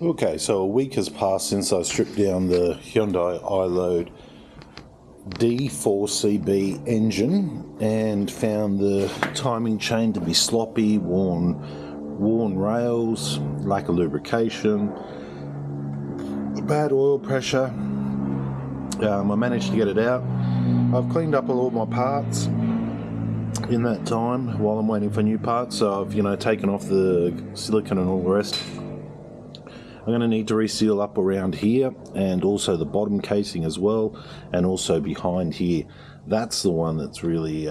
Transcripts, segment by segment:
Okay, so a week has passed since I stripped down the Hyundai iLoad D4CB engine and found the timing chain to be sloppy, worn rails, lack of lubrication, bad oil pressure. I managed to get it out. I've cleaned up all my parts in that time while I'm waiting for new parts. So I've taken off the silicone and all the rest. I'm going to need to reseal up around here and also the bottom casing as well, and also behind here. That's the one that's really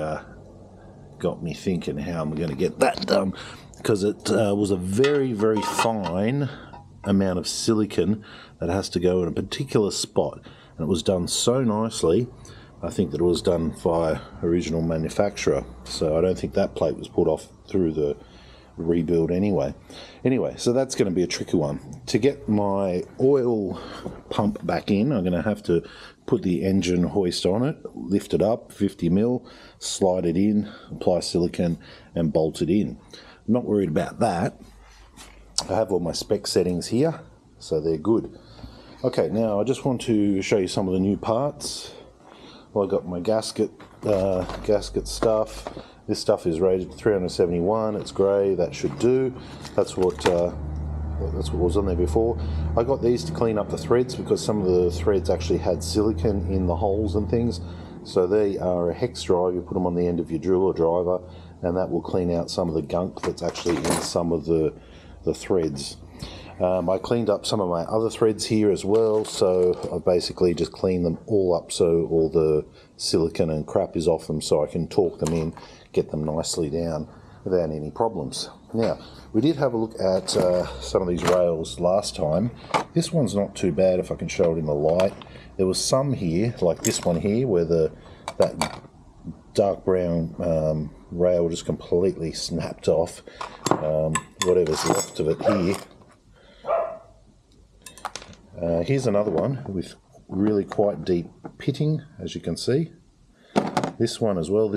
got me thinking how I'm going to get that done, because it was a very, very fine amount of silicone that has to go in a particular spot, and it was done so nicely. I think that it was done by original manufacturer, so I don't think that plate was put off through the rebuild anyway, so that's going to be a tricky one. To get my oil pump back in, I'm going to have to put the engine hoist on it, lift it up 50 mil, slide it in, apply silicone and bolt it in. I'm not worried about that. I have all my spec settings here, so they're good. Okay, now I just want to show you some of the new parts. Well, I got my gasket stuff. This stuff is rated 371. It's grey. That should do. That's what was on there before. I got these to clean up the threads because some of the threads actually had silicone in the holes and things. So they are a hex drive. You put them on the end of your drill or driver, and that will clean out some of the gunk that's actually in some of the threads. I cleaned up some of my other threads here as well, so I basically just cleaned them all up so all the silicone and crap is off them, so I can torque them in, get them nicely down without any problems. Now, we did have a look at some of these rails last time. This one's not too bad if I can show it in the light. There was some here, like this one here, where that dark brown rail just completely snapped off. Whatever's left of it here. Here's another one with really quite deep pitting, as you can see. This one as well,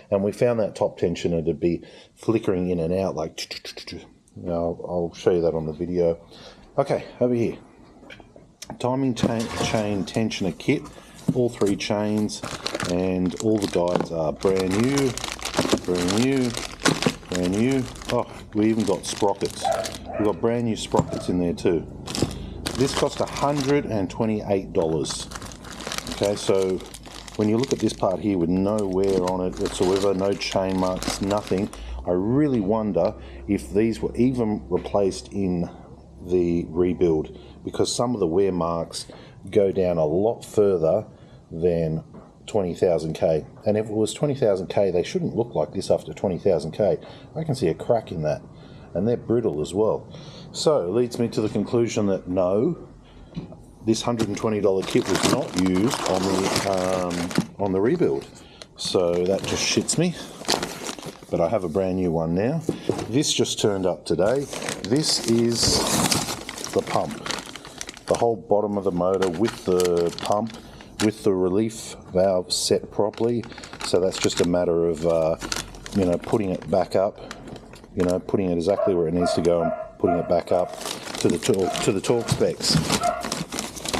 and we found that top tensioner to be flickering in and out like. I'll show you that on the video. Okay, over here. Timing chain tensioner kit, all 3 chains, and all the guides are brand new. Oh, we even got sprockets. We've got brand new sprockets in there too. This cost $128. Okay, so when you look at this part here with no wear on it whatsoever, no chain marks, nothing, I really wonder if these were even replaced in the rebuild, because some of the wear marks go down a lot further than 20,000 K. And if it was 20,000 K, they shouldn't look like this after 20,000 K. I can see a crack in that, and they're brittle as well. So it leads me to the conclusion that no, this $120 kit was not used on the rebuild. So that just shits me. But I have a brand new one now. This just turned up today. This is the pump. The whole bottom of the motor with the pump, with the relief valve set properly. So that's just a matter of putting it back up, putting it exactly where it needs to go and putting it back up to the torque specs.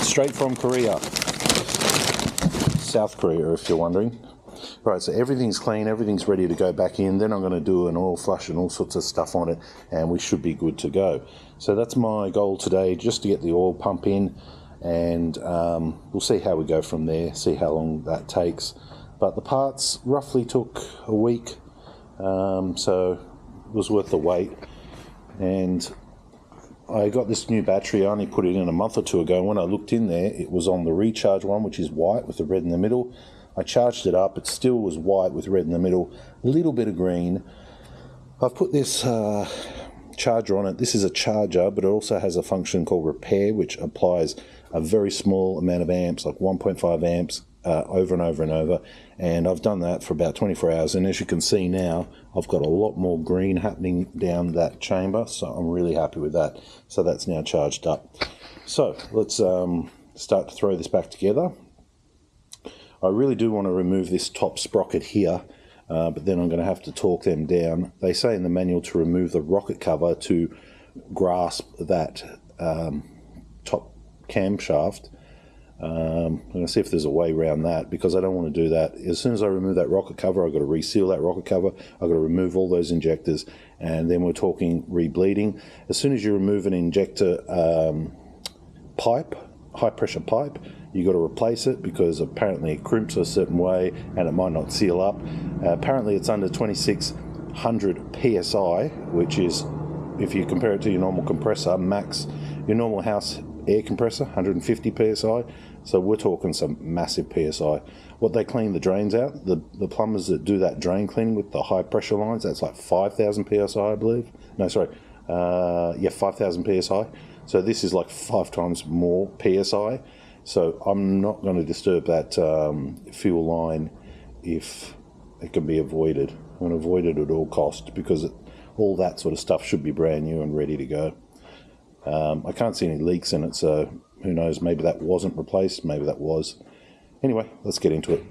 Straight from Korea. South Korea, if you're wondering. Right, so everything's clean, everything's ready to go back in. Then I'm going to do an oil flush and all sorts of stuff on it, and we should be good to go. So that's my goal today, just to get the oil pump in, and we'll see how we go from there, see how long that takes. But the parts roughly took a week, so it was worth the wait. And I got this new battery. I only put it in a month or two ago. When I looked in there, it was on the recharge one, which is white with the red in the middle. I charged it up. It still was white with red in the middle, a little bit of green. I've put this charger on it. This is a charger, but it also has a function called repair, which applies a very small amount of amps, like 1.5 amps, over and over and over. And I've done that for about 24 hours. And as you can see now, I've got a lot more green happening down that chamber. So I'm really happy with that. So that's now charged up. So let's start to throw this back together. I really do want to remove this top sprocket here, but then I'm going to have to torque them down. They say in the manual to remove the rocket cover to grasp that top camshaft. I'm going to see if there's a way around that, because I don't want to do that. As soon as I remove that rocket cover, I've got to reseal that rocket cover. I've got to remove all those injectors, and then we're talking rebleeding. As soon as you remove an injector pipe, high pressure pipe, you got to replace it, because apparently it crimps a certain way and it might not seal up. Apparently it's under 2600 psi, which is, if you compare it to your normal compressor max, your normal house air compressor, 150 psi. So we're talking some massive psi. What they clean the drains out, the plumbers that do that drain cleaning with the high pressure lines, that's like 5,000 psi, I believe. No, sorry, 5,000 psi. So this is like 5 times more psi. So I'm not going to disturb that fuel line if it can be avoided. I'm going to avoid it at all cost, because all that sort of stuff should be brand new and ready to go. I can't see any leaks in it, so who knows, maybe that wasn't replaced, maybe that was. Anyway, let's get into it.